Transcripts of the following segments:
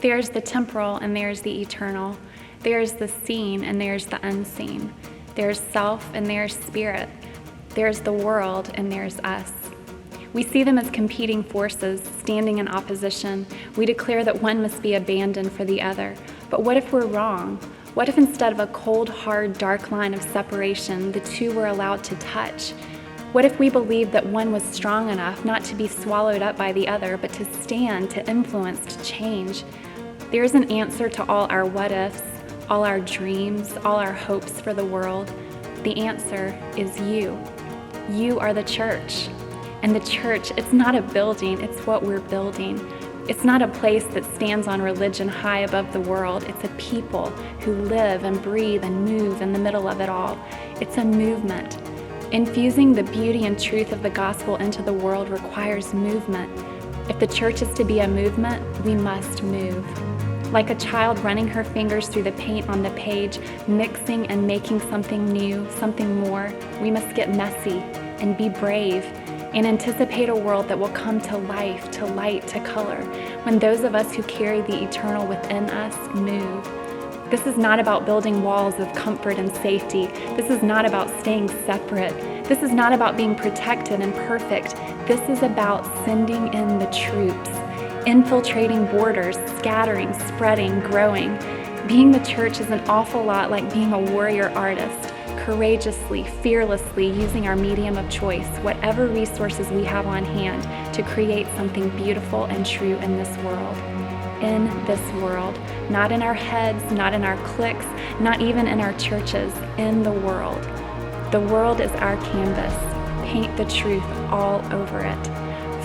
There's the temporal and there's the eternal. There's the seen and there's the unseen. There's self and there's spirit. There's the world and there's us. We see them as competing forces, standing in opposition. We declare that one must be abandoned for the other. But what if we're wrong? What if instead of a cold, hard, dark line of separation, the two were allowed to touch? What if we believed that one was strong enough not to be swallowed up by the other, but to stand, to influence, to change? There's an answer to all our what ifs, all our dreams, all our hopes for the world. The answer is you. You are the church. And the church, it's not a building, it's what we're building. It's not a place that stands on religion high above the world. It's a people who live and breathe and move in the middle of it all. It's a movement. Infusing the beauty and truth of the gospel into the world requires movement. If the church is to be a movement, we must move. Like a child running her fingers through the paint on the page, mixing and making something new, something more, we must get messy and be brave and anticipate a world that will come to life, to light, to color, when those of us who carry the eternal within us move. This is not about building walls of comfort and safety. This is not about staying separate. This is not about being protected and perfect. This is about sending in the troops, infiltrating borders, scattering, spreading, growing. Being the church is an awful lot like being a warrior artist, courageously, fearlessly using our medium of choice, whatever resources we have on hand, to create something beautiful and true in this world. In this world, not in our heads, not in our cliques, not even in our churches, in the world. The world is our canvas. Paint the truth all over it.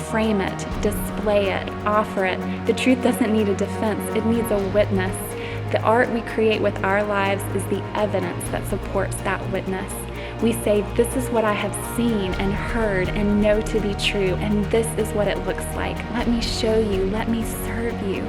Frame it, display it, offer it. The truth doesn't need a defense, it needs a witness. The art we create with our lives is the evidence that supports that witness. We say, this is what I have seen and heard and know to be true, and this is what it looks like. Let me show you, let me serve you.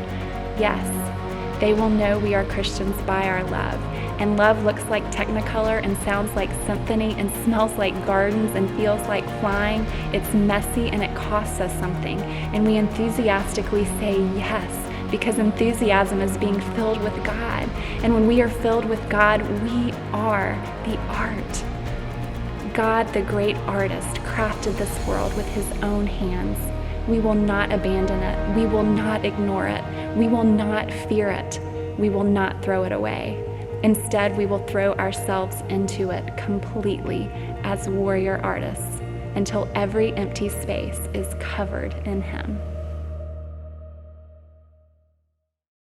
Yes, they will know we are Christians by our love. And love looks like Technicolor and sounds like symphony and smells like gardens and feels like flying. It's messy and it costs us something. And we enthusiastically say yes, because enthusiasm is being filled with God. And when we are filled with God, we are the art. God, the great artist, crafted this world with his own hands. We will not abandon it. We will not ignore it. We will not fear it. We will not throw it away. Instead, we will throw ourselves into it completely as warrior artists until every empty space is covered in him.